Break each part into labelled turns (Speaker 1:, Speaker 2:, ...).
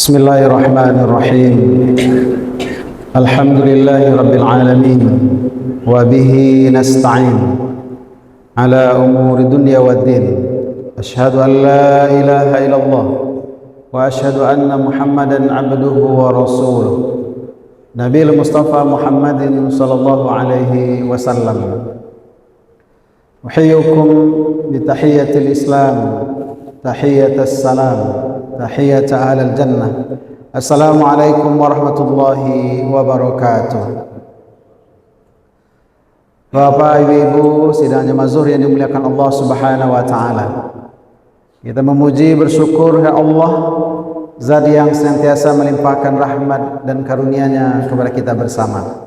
Speaker 1: Bismillahirrahmanirrahim. Alhamdulillahi rabbil alamin wa bihi nasta'in ala umuri dunya waddin. Asyhadu an la ilaha illallah wa asyhadu anna Muhammadan abduhu wa rasuluh. Nabiul Mustafa Muhammadin sallallahu alaihi wasallam. Uhiyyukum bi tahiyyatil Islam, tahiyyatus salam. Tahiyat ahlal jannah. Assalamualaikum warahmatullahi wabarakatuh. Bapak, Ibu, sidang jemaah zuhur yang dimuliakan Allah Subhanahu wa taala. Kita memuji bersyukur ya Allah, Zat yang senantiasa melimpahkan rahmat dan karunia-Nya kepada kita bersama.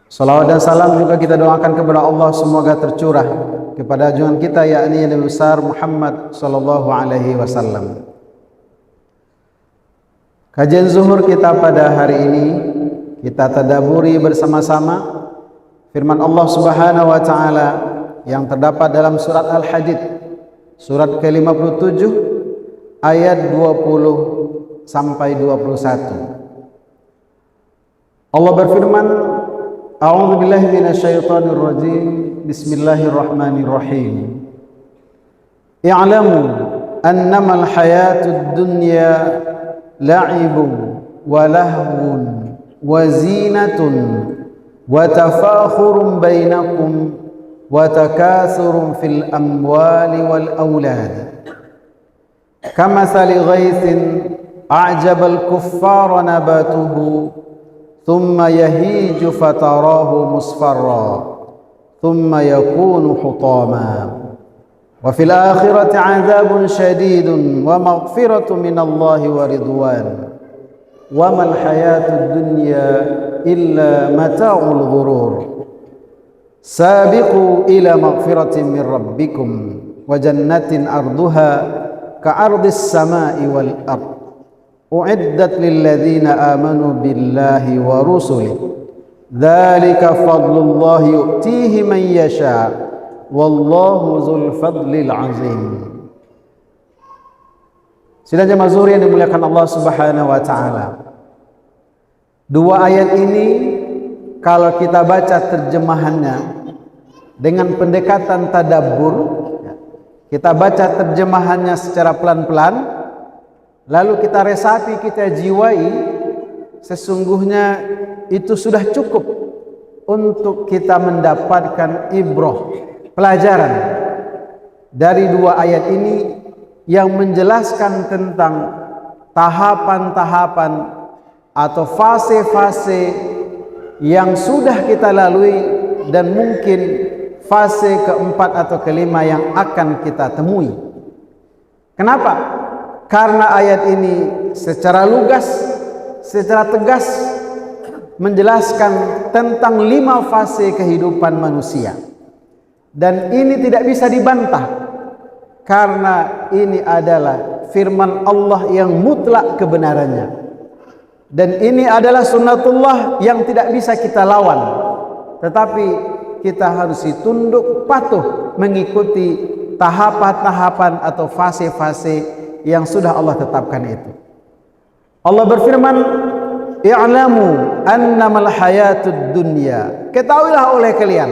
Speaker 1: Salawat dan salam juga kita doakan kepada Allah semoga tercurah kepada junjungan kita yakni Nabi besar Muhammad sallallahu alaihi wasallam. Kajian zuhur kita pada hari ini kita tadaburi bersama-sama firman Allah Subhanahu wa taala yang terdapat dalam surat Al-Hadid surat ke-57 ayat 20 sampai 21. Allah berfirman, A'udzu billahi minasyaitonir rajim. Bismillahirrahmanirrahim. I'lamu annamal hayatud dunya la'ibun wa lahwun wa zinatun wa tafakhurun bainakum wa takathurun fil amwali wal awlad kamathali ghaythin a'jabal kuffara nabatuhu thumma yahiju fatarahu musfarra thumma yakunu hutama wa fil akhirati 'adzabun syadidun wa maghfiratun minallahi wa ridwan wa mal hayatud dunya illa mata'ul ghurur sabiqu ila maghfiratin min rabbikum wa jannatin arduha ka'ardis samai wal ard u'iddat lil ladzina amanu billahi wa rusulihi dzalika fadlullahi yu'tihi man yasha' wallahu dzul fadlil azim. Sidang jemaah zuhur yang dimuliakan Allah Subhanahu wa taala. Dua ayat ini kalau kita baca terjemahannya dengan pendekatan tadabbur, kita baca terjemahannya secara pelan-pelan, lalu kita resapi, kita jiwai, sesungguhnya itu sudah cukup untuk kita mendapatkan ibrah, pelajaran dari dua ayat ini yang menjelaskan tentang tahapan-tahapan atau fase-fase yang sudah kita lalui dan mungkin fase keempat atau kelima yang akan kita temui. Kenapa? Karena ayat ini secara lugas, secara tegas menjelaskan tentang 5 fase kehidupan manusia. Dan ini tidak bisa dibantah karena ini adalah firman Allah yang mutlak kebenarannya, dan ini adalah sunnatullah yang tidak bisa kita lawan, tetapi kita harus tunduk patuh mengikuti tahapan-tahapan atau fase-fase yang sudah Allah tetapkan itu. Allah berfirman, i'lamu annamal hayatud dunya, ketahuilah oleh kalian,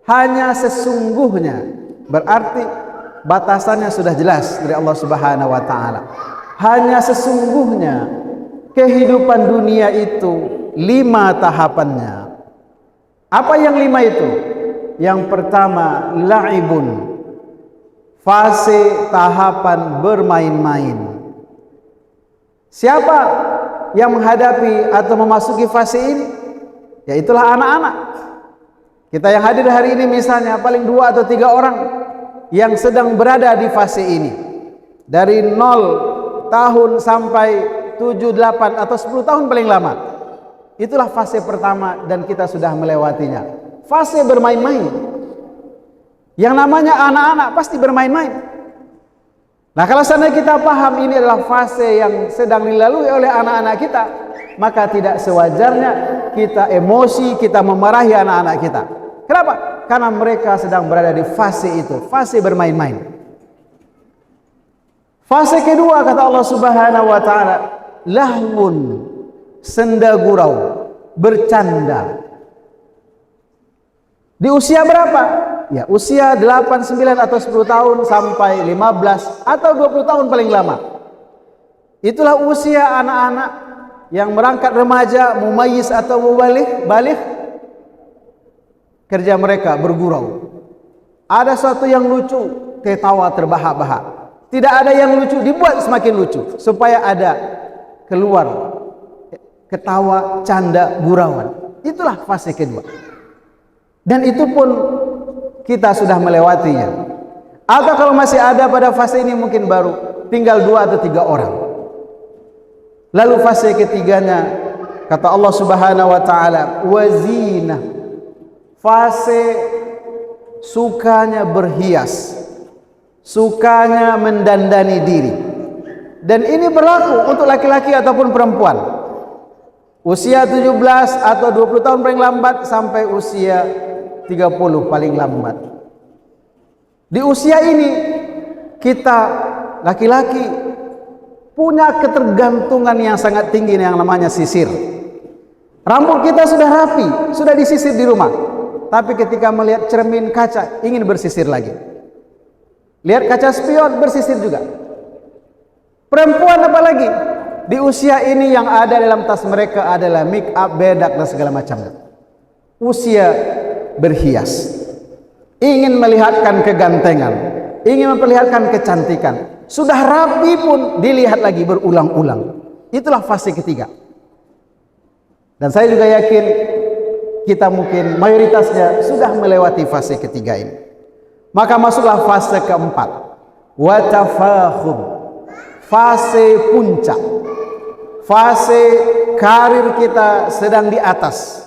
Speaker 1: hanya sesungguhnya, berarti batasannya sudah jelas dari Allah Subhanahu wa taala. Hanya sesungguhnya kehidupan dunia itu 5 tahapannya. Apa yang 5 itu? Yang pertama, la'ibun, fase tahapan bermain-main. Siapa yang menghadapi atau memasuki fase ini? Yaitulah anak-anak. Kita yang hadir hari ini misalnya paling 2 atau 3 orang yang sedang berada di fase ini. Dari 0 tahun sampai 7, 8 atau 10 tahun paling lama. Itulah fase pertama dan kita sudah melewatinya. Fase bermain-main. Yang namanya anak-anak pasti bermain-main. Nah, kalau seandainya kita paham ini adalah fase yang sedang dilalui oleh anak-anak kita, maka tidak sewajarnya kita emosi, kita memarahi anak-anak kita. Kenapa? Karena mereka sedang berada di fase itu, fase bermain-main. Fase kedua kata Allah Subhanahu wa taala, lahwun, senda gurau, bercanda. Di usia berapa? Ya, usia 8, 9 atau 10 tahun sampai 15 atau 20 tahun paling lama. Itulah usia anak-anak yang merangkak remaja, mumayyiz atau balik. Kerja mereka bergurau. Ada sesuatu yang lucu, ketawa terbahak-bahak. Tidak ada yang lucu, dibuat semakin lucu supaya ada keluar ketawa, canda, gurauan. Itulah fase kedua. Dan itu pun kita sudah melewatinya. Atau kalau masih ada pada fase ini mungkin baru tinggal 2 atau 3 orang. Lalu fase ketiganya kata Allah Subhanahu wa taala, wazina. Fase sukanya berhias, sukanya mendandani diri. Dan ini berlaku untuk laki-laki ataupun perempuan. Usia 17 atau 20 tahun paling lambat sampai usia 30 paling lambat. Di usia ini kita laki-laki punya ketergantungan yang sangat tinggi yang namanya sisir. Rambut kita sudah rapi, sudah disisir di rumah. Tapi ketika melihat cermin kaca ingin bersisir lagi. Lihat kaca spion bersisir juga. Perempuan apalagi di usia ini yang ada dalam tas mereka adalah make up, bedak dan segala macamnya. Usia berhias, ingin melihatkan kegantengan, ingin memperlihatkan kecantikan. Sudah rapi pun dilihat lagi berulang-ulang. Itulah fase ketiga. Dan saya juga yakin kita mungkin mayoritasnya sudah melewati fase ketiga ini. Maka masuklah fase keempat, watafakhum, fase puncak. Fase karir kita sedang di atas.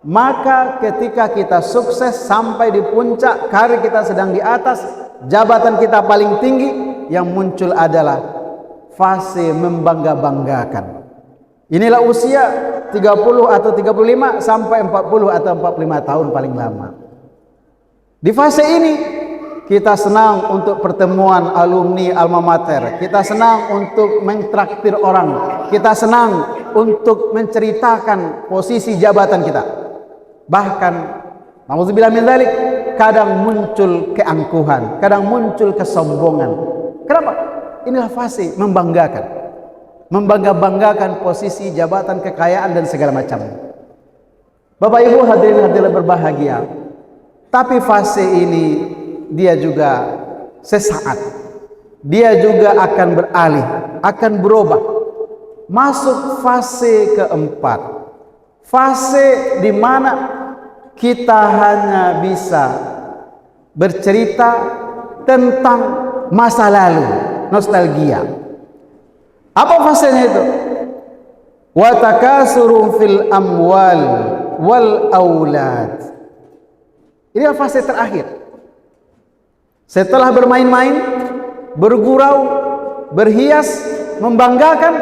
Speaker 1: Maka ketika kita sukses sampai di puncak, karir kita sedang di atas, jabatan kita paling tinggi, yang muncul adalah fase membangga-banggakan. Inilah usia 30 atau 35 sampai 40 atau 45 tahun paling lama. Di fase ini kita senang untuk pertemuan alumni alma mater. Kita senang untuk mentraktir orang. Kita senang untuk menceritakan posisi jabatan kita. Bahkan, nauzubillah min dzalik, kadang muncul keangkuhan, kadang muncul kesombongan. Kenapa? Inilah fase membanggakan. Membangga-banggakan posisi, jabatan, kekayaan dan segala macam. Bapak Ibu hadirin hadirat berbahagia. Tapi fase ini dia juga sesaat. Dia juga akan beralih, akan berubah. Masuk fase keempat. Fase di mana kita hanya bisa bercerita tentang masa lalu, nostalgia. Apa fasenya itu? Wa takasurun fil amwal wal aulad. Ini fase terakhir. Setelah bermain-main, bergurau, berhias, membanggakan,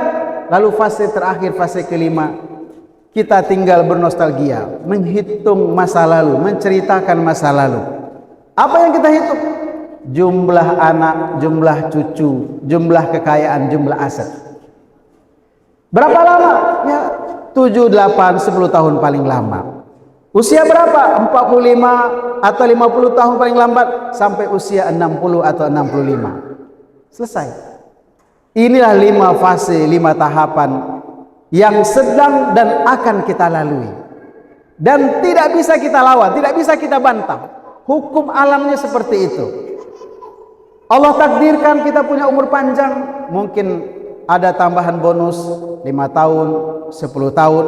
Speaker 1: lalu fase terakhir, fase kelima, kita tinggal bernostalgia, menghitung masa lalu, menceritakan masa lalu. Apa yang kita hitung? Jumlah anak, jumlah cucu, jumlah kekayaan, jumlah aset. Berapa lama? Ya, 7, 8, 10 tahun paling lama. Usia berapa? 45 atau 50 tahun paling lambat sampai usia 60 atau 65. Selesai. Inilah 5 fase, 5 tahapan yang sedang dan akan kita lalui. Dan tidak bisa kita lawan, tidak bisa kita bantah. Hukum alamnya seperti itu. Allah takdirkan kita punya umur panjang, mungkin ada tambahan bonus 5 tahun, 10 tahun,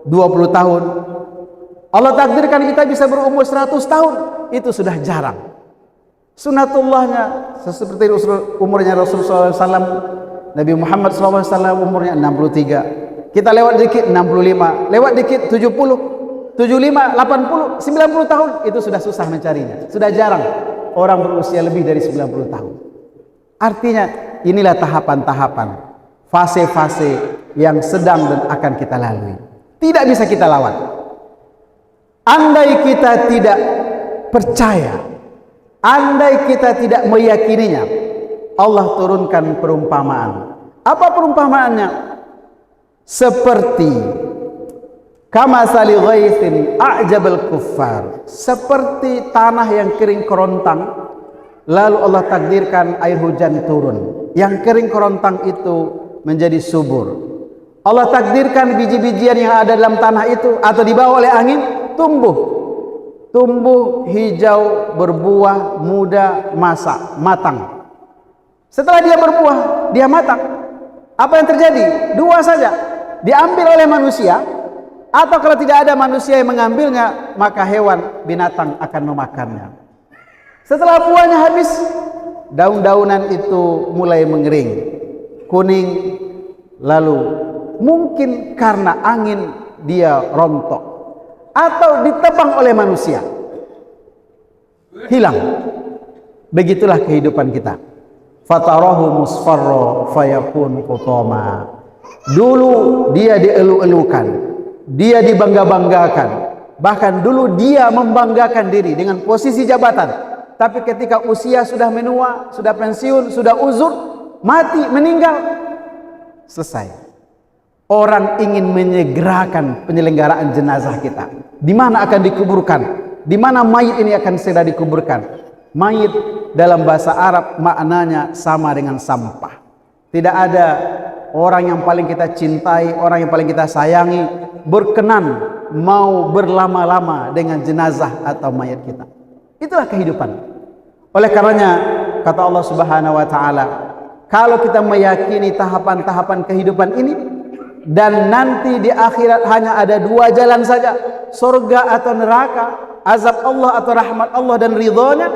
Speaker 1: 20 tahun. Allah takdirkan kita bisa berumur 100 tahun, itu sudah jarang. Sunnatullahnya seperti umurnya Rasulullah SAW, Nabi Muhammad SAW umurnya 63. Kita lewat dikit 65, lewat dikit 70, 75, 80, 90 tahun, itu sudah susah mencarinya. Sudah jarang orang berusia lebih dari 90 tahun. Artinya inilah tahapan-tahapan, fase-fase yang sedang dan akan kita lalui. Tidak bisa kita lawan. Andai kita tidak percaya, andai kita tidak meyakininya, Allah turunkan perumpamaan. Apa perumpamaannya? seperti kamasali ghaithin a'jabal kuffar, seperti tanah yang kering kerontang lalu Allah takdirkan air hujan turun, yang kering kerontang itu menjadi subur. Allah takdirkan biji-bijian yang ada dalam tanah itu atau dibawa oleh angin tumbuh hijau, berbuah, muda, matang. Setelah dia berbuah, dia matang. Apa yang terjadi? Dua saja, diambil oleh manusia, atau kalau tidak ada manusia yang mengambilnya, maka hewan binatang akan memakannya. Setelah buahnya habis, daun-daunan itu mulai mengering, kuning, lalu mungkin karena angin dia rontok atau ditebang oleh manusia, hilang. Begitulah kehidupan kita. Fatarahu musfarra fayakun hutama. Dulu dia dielu-elukan, dia dibangga-banggakan, bahkan dulu dia membanggakan diri dengan posisi jabatan. Tapi ketika usia sudah menua, sudah pensiun, sudah uzur, mati, meninggal, selesai. Orang ingin menyegerakan penyelenggaraan jenazah kita. Di mana akan dikuburkan? Di mana mayit ini akan segera dikuburkan? Mayit dalam bahasa Arab maknanya sama dengan sampah. Tidak ada orang yang paling kita cintai, orang yang paling kita sayangi berkenan mau berlama-lama dengan jenazah atau mayat kita. Itulah kehidupan. Oleh karenanya kata Allah Subhanahu wa taala, kalau kita meyakini tahapan-tahapan kehidupan ini dan nanti di akhirat hanya ada dua jalan saja, surga atau neraka, azab Allah atau rahmat Allah dan ridhonya,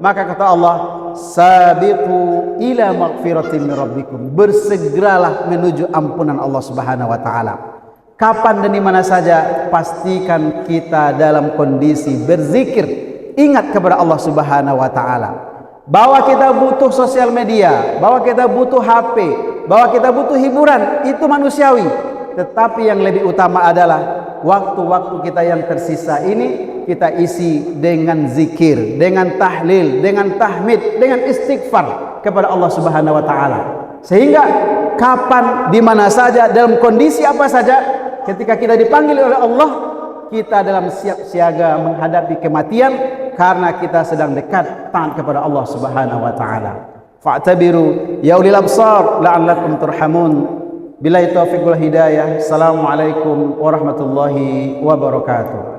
Speaker 1: maka kata Allah, sabiqu ila maghfiratin min rabbikum, bersegeralah menuju ampunan Allah Subhanahu wa taala. Kapan dan di mana saja, pastikan kita dalam kondisi berzikir, ingat kepada Allah Subhanahu wa taala. Bahwa kita butuh sosial media, bahwa kita butuh HP, bahwa kita butuh hiburan, itu manusiawi. Tetapi yang lebih utama adalah waktu-waktu kita yang tersisa ini kita isi dengan zikir, dengan tahlil, dengan tahmid, dengan istighfar kepada Allah Subhanahu wa taala. Sehingga kapan, di mana saja, dalam kondisi apa saja, ketika kita dipanggil oleh Allah, kita dalam siap siaga menghadapi kematian karena kita sedang dekat taat kepada Allah Subhanahu wa taala. Fa'tabiru ya ulil absar la'allakum turhamun. Billahi taufiq wal hidayah. Assalamualaikum warahmatullahi wabarakatuh.